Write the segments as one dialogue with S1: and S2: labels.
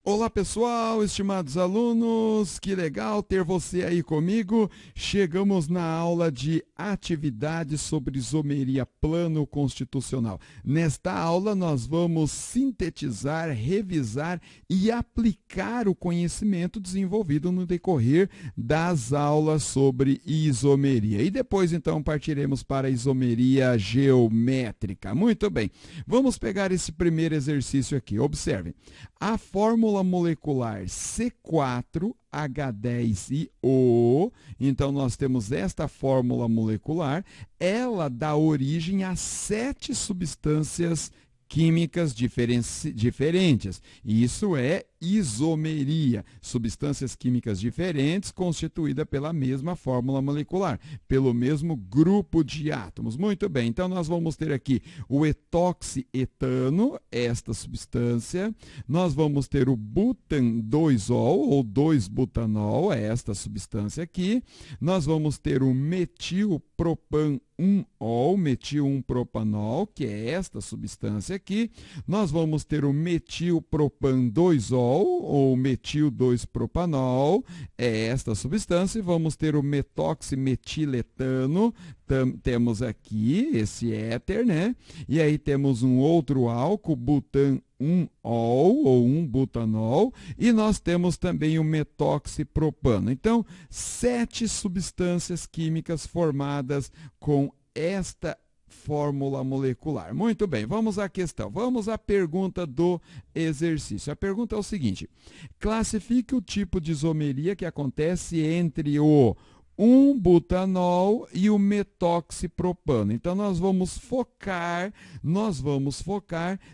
S1: Olá pessoal, estimados alunos, que legal ter você aí comigo. Chegamos na aula de atividades sobre isomeria plano constitucional. Nesta aula nós vamos sintetizar, revisar e aplicar o conhecimento desenvolvido no decorrer das aulas sobre isomeria. E depois então partiremos para a isomeria geométrica. Muito bem, vamos pegar esse primeiro exercício aqui. Observem, a fórmula molecular C4H10IO, então nós temos esta fórmula molecular, ela dá origem a 7 substâncias químicas diferentes. Isso é isomeria, substâncias químicas diferentes constituídas pela mesma fórmula molecular, pelo mesmo grupo de átomos. Muito bem, então nós vamos ter aqui o etoxietano, esta substância, nós vamos ter o butan-2-ol ou 2-butanol, esta substância aqui, nós vamos ter o metilpropan-1-ol, metil-1-propanol, que é esta substância aqui, nós vamos ter o metilpropan-2-ol, ou metil-2-propanol, é esta substância, e vamos ter o metoximetiletano, temos aqui esse éter, né? E aí temos um outro álcool, butan-1-ol, ou 1-butanol, e nós temos também o metoxipropano. Então, 7 substâncias químicas formadas com esta fórmula molecular. Muito bem, vamos à questão. Vamos à pergunta do exercício. A pergunta é o seguinte: classifique o tipo de isomeria que acontece entre o 1-butanol e o metoxipropano. Então, nós vamos focar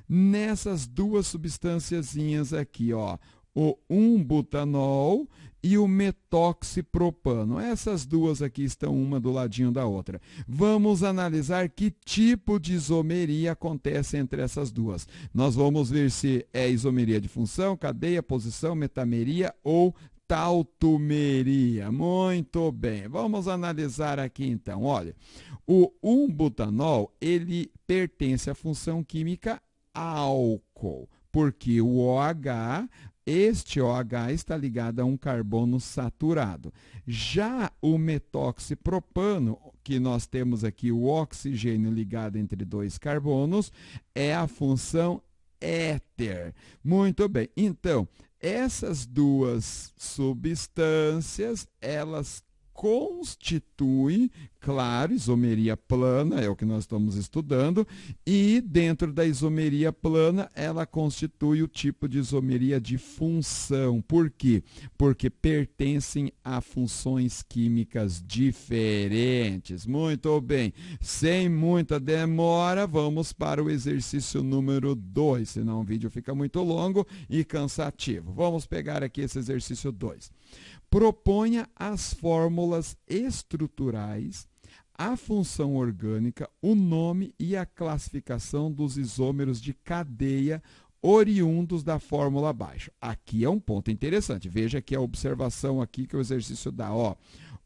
S1: nessas duas substânciazinhas aqui, ó. O 1-butanol e o metoxipropano. Essas duas aqui estão uma do ladinho da outra. Vamos analisar que tipo de isomeria acontece entre essas duas. Nós vamos ver se é isomeria de função, cadeia, posição, metameria ou tautomeria. Muito bem, vamos analisar aqui então. Olha, o 1-butanol, ele pertence à função química álcool, porque o OH, este OH está ligado a um carbono saturado. Já o metoxipropano, que nós temos aqui o oxigênio ligado entre dois carbonos, é a função éter. Muito bem, então, essas duas substâncias, elas constitui, claro, isomeria plana, é o que nós estamos estudando, e dentro da isomeria plana, ela constitui o tipo de isomeria de função. Por quê? Porque pertencem a funções químicas diferentes. Muito bem, sem muita demora, vamos para o exercício número 2, senão o vídeo fica muito longo e cansativo. Vamos pegar aqui esse exercício 2. Proponha as fórmulas estruturais, a função orgânica, o nome e a classificação dos isômeros de cadeia oriundos da fórmula abaixo. Aqui é um ponto interessante. Veja que a observação aqui que o exercício dá, ó.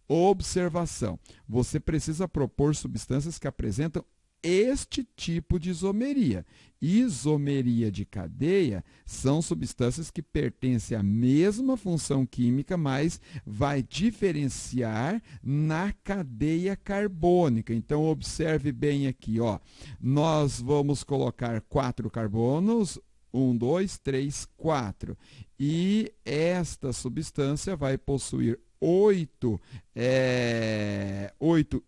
S1: Observação. Você precisa propor substâncias que apresentam este tipo de isomeria. Isomeria de cadeia são substâncias que pertencem à mesma função química, mas vai diferenciar na cadeia carbônica. Então, observe bem aqui, ó. Nós vamos colocar 4 carbonos, 1, 2, 3, 4. E esta substância vai possuir 8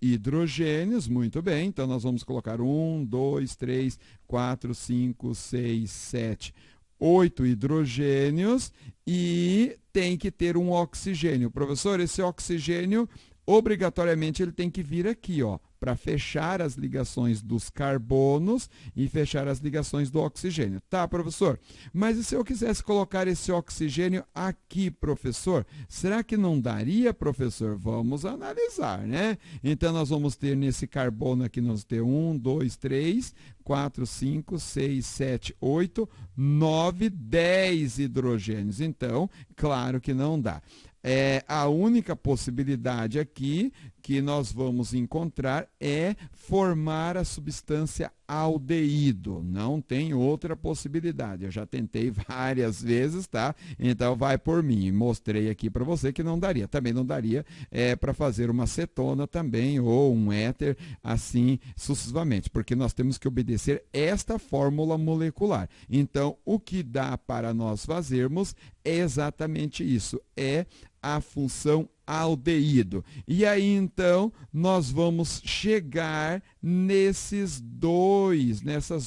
S1: hidrogênios, muito bem, então nós vamos colocar 1, 2, 3, 4, 5, 6, 7, 8 hidrogênios e tem que ter um oxigênio. Professor, esse oxigênio, obrigatoriamente, ele tem que vir aqui, ó, para fechar as ligações dos carbonos e fechar as ligações do oxigênio. Tá, professor? Mas e se eu quisesse colocar esse oxigênio aqui, professor? Será que não daria, professor? Vamos analisar, né? Então, nós vamos ter nesse carbono aqui, nós vamos ter 1, 2, 3, 4, 5, 6, 7, 8, 9, 10 hidrogênios. Então, claro que não dá. A única possibilidade aqui que nós vamos encontrar é formar a substância aldeído. Não tem outra possibilidade. Eu já tentei várias vezes, tá? Então vai por mim. Mostrei aqui para você que não daria. Também não daria para fazer uma cetona também ou um éter, assim sucessivamente, porque nós temos que obedecer esta fórmula molecular. Então, o que dá para nós fazermos é exatamente isso. É a função aldeído. E aí, então, nós vamos chegar nessas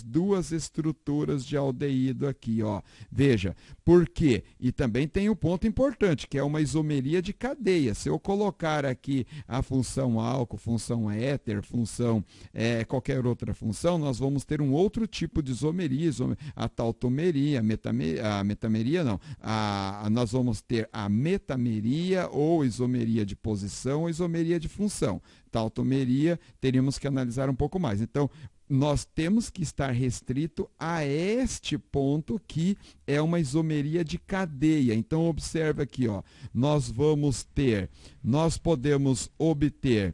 S1: duas estruturas de aldeído aqui, ó. Veja, por quê? E também tem um ponto importante, que é uma isomeria de cadeia. Se eu colocar aqui a função álcool, função éter, função qualquer outra função, nós vamos ter um outro tipo de isomeria, a tautomeria, nós vamos ter a metameria ou isomeria de posição ou isomeria de função. Tautomeria, teríamos que analisar um pouco mais. Então, nós temos que estar restrito a este ponto que é uma isomeria de cadeia. Então, observe aqui, ó, nós podemos obter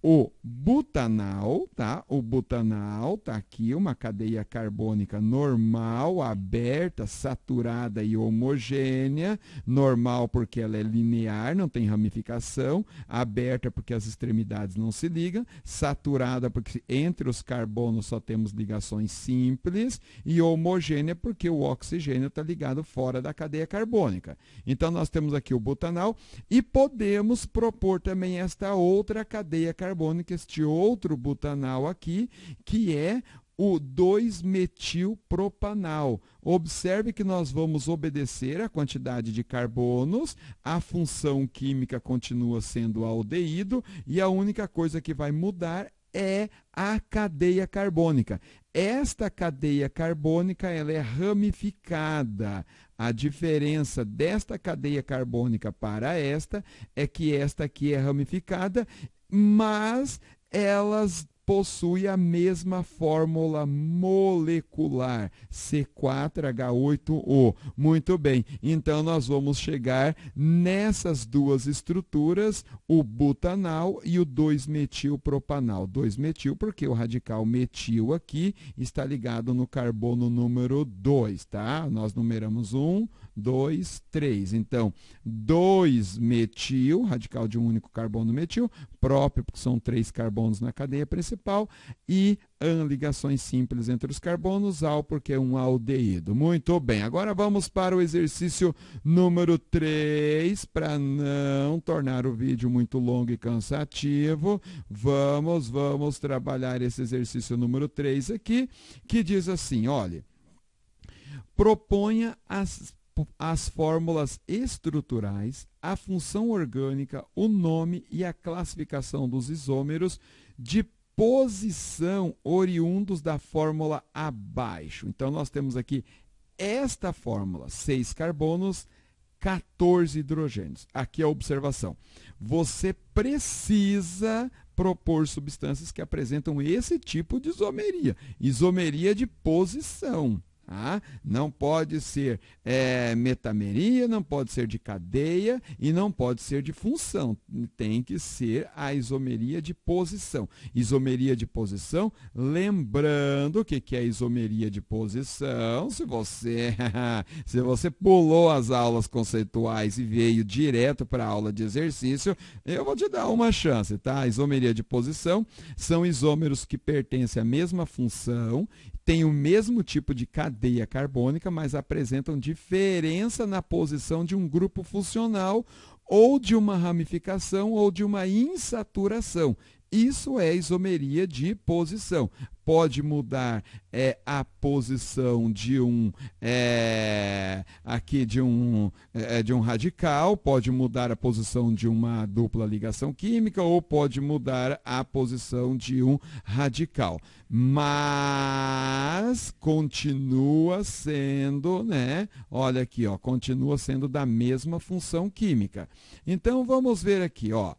S1: o butanal, tá? O butanal tá aqui, uma cadeia carbônica normal, aberta, saturada e homogênea. Normal porque ela é linear, não tem ramificação. Aberta porque as extremidades não se ligam. Saturada porque entre os carbonos só temos ligações simples. E homogênea porque o oxigênio está ligado fora da cadeia carbônica. Então, nós temos aqui o butanal e podemos propor também esta outra cadeia carbônica, este outro butanal aqui, que é o 2-metilpropanal. Observe que nós vamos obedecer a quantidade de carbonos, a função química continua sendo aldeído e a única coisa que vai mudar é a cadeia carbônica. Esta cadeia carbônica ela é ramificada. A diferença desta cadeia carbônica para esta é que esta aqui é ramificada, mas elas possuem a mesma fórmula molecular, C4H8O. Muito bem, então nós vamos chegar nessas duas estruturas, o butanal e o 2-metilpropanal. 2-metil porque o radical metil aqui está ligado no carbono número 2, tá? Nós numeramos 1, 2, 3. Então, 2-metil, radical de um único carbono metil, próprio porque são 3 carbonos na cadeia principal, e ligações simples entre os carbonos, al porque é um aldeído. Muito bem, agora vamos para o exercício número 3, para não tornar o vídeo muito longo e cansativo. Vamos trabalhar esse exercício número 3 aqui, que diz assim, olha, proponha as fórmulas estruturais, a função orgânica, o nome e a classificação dos isômeros de posição oriundos da fórmula abaixo. Então, nós temos aqui esta fórmula, 6 carbonos, 14 hidrogênios. Aqui é a observação. Você precisa propor substâncias que apresentam esse tipo de isomeria, isomeria de posição. Ah, não pode ser metameria, não pode ser de cadeia e não pode ser de função. Tem que ser a isomeria de posição. Isomeria de posição, lembrando o que é isomeria de posição. Se você pulou as aulas conceituais e veio direto para a aula de exercício, eu vou te dar uma chance, tá? Isomeria de posição são isômeros que pertencem à mesma função, têm o mesmo tipo de cadeia carbônica, mas apresentam diferença na posição de um grupo funcional ou de uma ramificação ou de uma insaturação. Isso é isomeria de posição. Pode mudar a posição de um radical, pode mudar a posição de uma dupla ligação química ou pode mudar a posição de um radical. Mas continua sendo, né? Olha aqui, ó, continua sendo da mesma função química. Então vamos ver aqui, ó.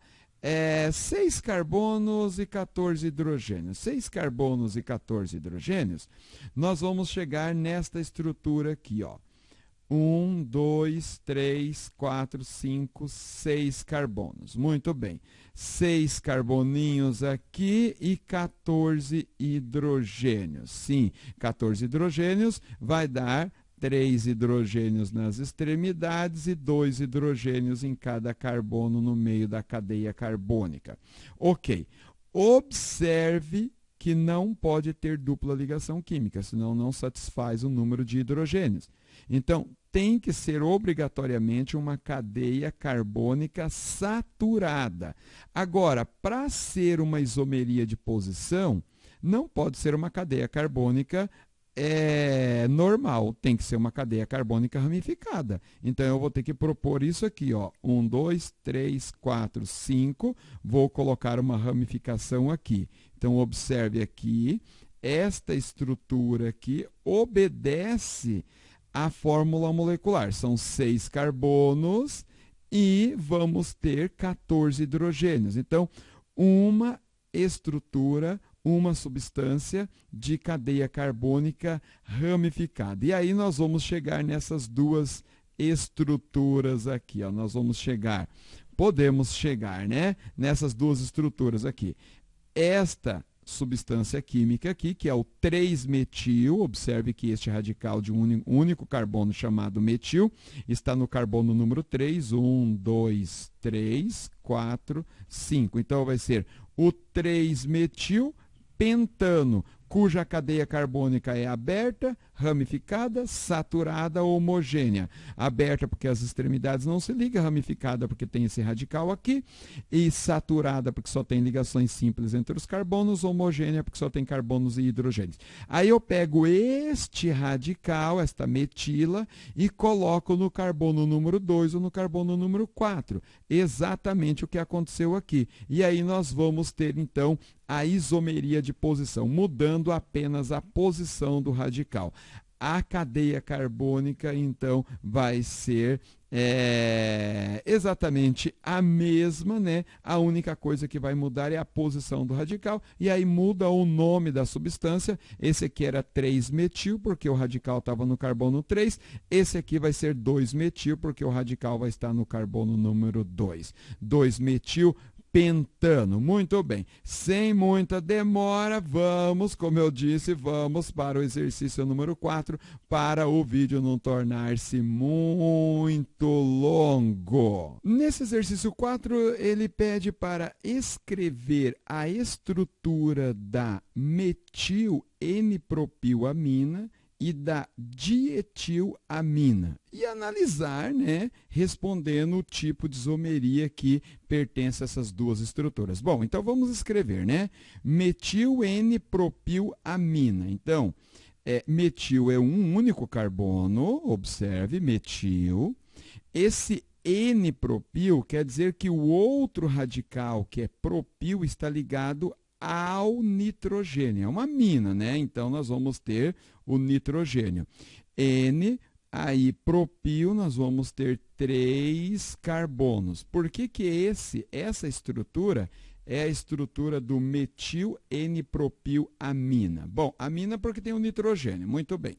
S1: 6 carbonos e 14 hidrogênios. 6 carbonos e 14 hidrogênios, nós vamos chegar nesta estrutura aqui, ó. 1, 2, 3, 4, 5, 6 carbonos. Muito bem. 6 carboninhos aqui e 14 hidrogênios. Sim, 14 hidrogênios vai dar 3 hidrogênios nas extremidades e 2 hidrogênios em cada carbono no meio da cadeia carbônica. Ok. Observe que não pode ter dupla ligação química, senão não satisfaz o número de hidrogênios. Então, tem que ser obrigatoriamente uma cadeia carbônica saturada. Agora, para ser uma isomeria de posição, não pode ser uma cadeia carbônica normal, tem que ser uma cadeia carbônica ramificada. Então, eu vou ter que propor isso aqui, ó. 1, 2, 3, 4, 5. Vou colocar uma ramificação aqui. Então, observe aqui, esta estrutura aqui obedece à fórmula molecular. São 6 carbonos e vamos ter 14 hidrogênios. Então, uma estrutura, uma substância de cadeia carbônica ramificada. E aí nós vamos chegar nessas duas estruturas aqui, ó. Nós vamos chegar, podemos chegar, né, nessas duas estruturas aqui. Esta substância química aqui, que é o 3-metil, observe que este radical de um único carbono chamado metil está no carbono número 3, 1, 2, 3, 4, 5. Então, vai ser o 3-metil pentano, cuja cadeia carbônica é aberta, ramificada, saturada, homogênea. Aberta porque as extremidades não se ligam, ramificada porque tem esse radical aqui, e saturada porque só tem ligações simples entre os carbonos, homogênea porque só tem carbonos e hidrogênios. Aí eu pego este radical, esta metila, e coloco no carbono número 2 ou no carbono número 4. Exatamente o que aconteceu aqui. E aí nós vamos ter, então, a isomeria de posição, mudando apenas a posição do radical. A cadeia carbônica, então, vai ser exatamente a mesma, né? A única coisa que vai mudar é a posição do radical, e aí muda o nome da substância. Esse aqui era 3-metil, porque o radical estava no carbono 3. Esse aqui vai ser 2-metil, porque o radical vai estar no carbono número 2. 2-metil pentano. Muito bem. Sem muita demora, vamos, como eu disse, vamos para o exercício número 4, para o vídeo não tornar-se muito longo. Nesse exercício 4, ele pede para escrever a estrutura da metil N-propilamina e da dietilamina e analisar, né, respondendo o tipo de isomeria que pertence a essas duas estruturas. Bom, então vamos escrever, né? Metil N-propilamina. Então, metil é um único carbono, observe, metil. Esse N-propil quer dizer que o outro radical, que é propil, está ligado ao nitrogênio. É uma amina, né? Então, nós vamos ter o nitrogênio. N, aí propil, nós vamos ter 3 carbonos. Por que que essa estrutura é a estrutura do metil N-propilamina? Bom, amina porque tem o nitrogênio, muito bem.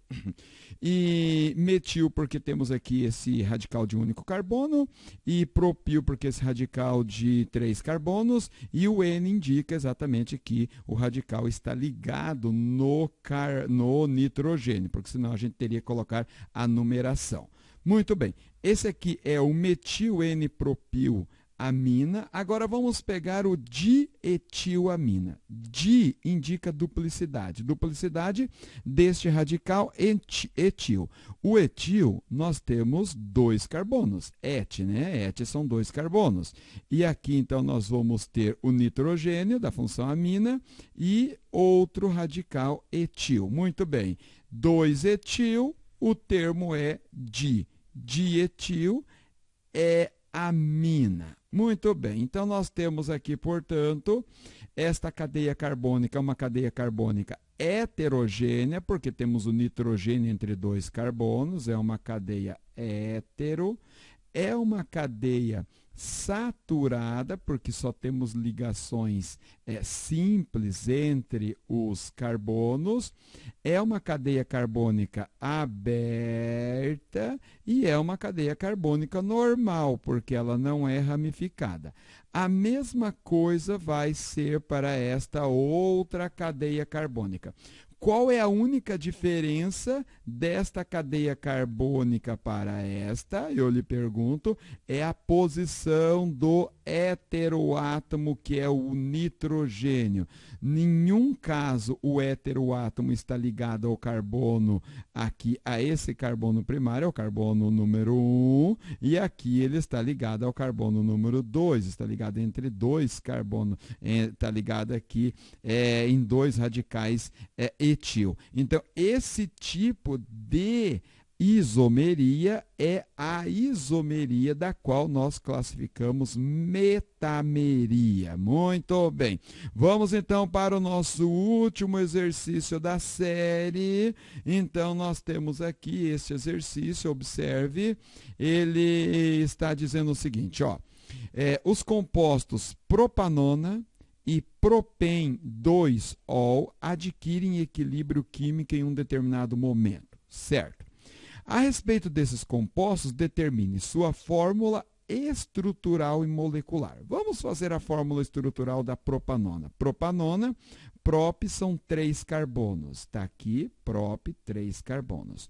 S1: E metil porque temos aqui esse radical de um único carbono, e propil porque esse radical de 3 carbonos, e o N indica exatamente que o radical está ligado no nitrogênio, porque senão a gente teria que colocar a numeração. Muito bem, esse aqui é o metil N-propilamina. Agora vamos pegar o dietilamina. Di indica duplicidade. Duplicidade deste radical etil. O etil, nós temos 2 carbonos. Et, né? Et são 2 carbonos. E aqui, então, nós vamos ter o nitrogênio da função amina e outro radical etil. Muito bem. 2-etil, o termo é di. Dietil é amina. Muito bem, então nós temos aqui, portanto, esta cadeia carbônica é uma cadeia carbônica heterogênea, porque temos o nitrogênio entre 2 carbonos, é uma cadeia hétero. é uma cadeia saturada, porque só temos ligações simples entre os carbonos, é uma cadeia carbônica aberta e é uma cadeia carbônica normal, porque ela não é ramificada. A mesma coisa vai ser para esta outra cadeia carbônica. Qual é a única diferença desta cadeia carbônica para esta? Eu lhe pergunto, é a posição do heteroátomo, que é o nitrogênio. Em nenhum caso o heteroátomo está ligado ao carbono aqui, a esse carbono primário, ao carbono número 1, e aqui ele está ligado ao carbono número 2, está ligado entre dois carbonos, está ligado aqui em dois radicais etil. Então, esse tipo de isomeria é a isomeria da qual nós classificamos metameria. Muito bem. Vamos então para o nosso último exercício da série. Então, nós temos aqui este exercício, observe, ele está dizendo o seguinte, ó, os compostos propanona e propen-2-ol adquirem equilíbrio químico em um determinado momento, certo? A respeito desses compostos, determine sua fórmula estrutural e molecular. Vamos fazer a fórmula estrutural da propanona. Propanona, prop são 3 carbonos. Está aqui, prop, 3 carbonos.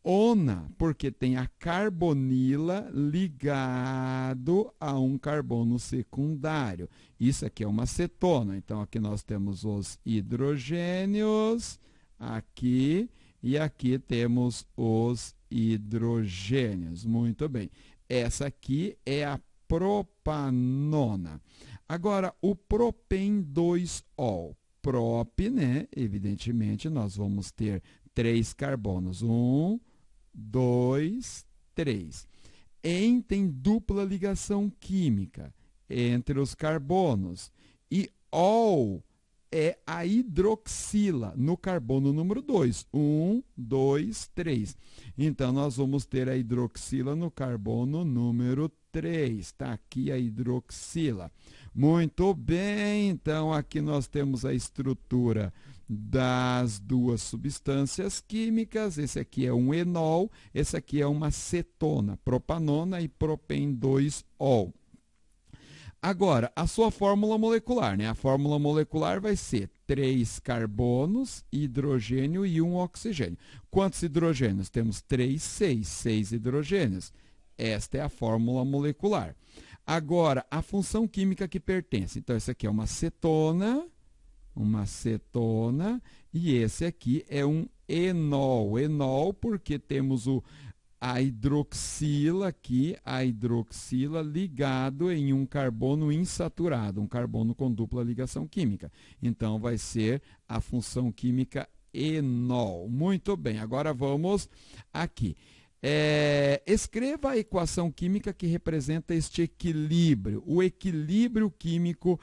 S1: Ona, porque tem a carbonila ligado a um carbono secundário. Isso aqui é uma cetona. Então, aqui nós temos os hidrogênios, aqui, e aqui temos os hidrogênios. Muito bem. Essa aqui é a propanona. Agora, o propen-2-ol. Prop, né? Evidentemente, nós vamos ter 3 carbonos. 1, 2, 3. En tem dupla ligação química entre os carbonos. E ol é a hidroxila no carbono número 2. 1, 2, 3. Então, nós vamos ter a hidroxila no carbono número 3. Está aqui a hidroxila. Muito bem. Então, aqui nós temos a estrutura das duas substâncias químicas. Esse aqui é um enol, esse aqui é uma cetona, propanona e propen-2-ol. Agora, a sua fórmula molecular, né? A fórmula molecular vai ser 3 carbonos, hidrogênio e 1 oxigênio. Quantos hidrogênios? Temos 3, 6 hidrogênios. Esta é a fórmula molecular. Agora, a função química que pertence. Então, essa aqui é uma cetona, e esse aqui é um enol. Enol porque temos a hidroxila aqui, a hidroxila ligado em um carbono insaturado, um carbono com dupla ligação química. Então, vai ser a função química enol. Muito bem, agora vamos aqui. Escreva a equação química que representa este equilíbrio. O equilíbrio químico,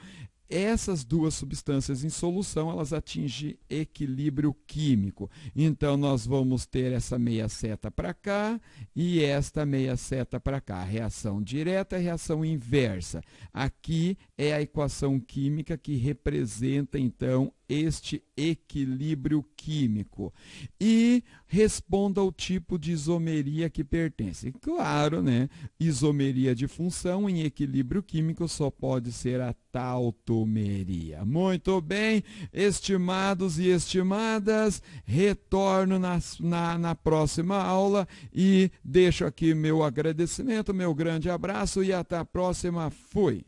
S1: essas duas substâncias em solução, elas atingem equilíbrio químico. Então, nós vamos ter essa meia seta para cá e esta meia seta para cá. Reação direta e reação inversa. Aqui é a equação química que representa, então, este equilíbrio químico. E responda ao tipo de isomeria que pertence. Claro, né? Isomeria de função em equilíbrio químico só pode ser a tautomeria. Muito bem, estimados e estimadas, retorno na próxima aula e deixo aqui meu agradecimento, meu grande abraço e até a próxima. Fui!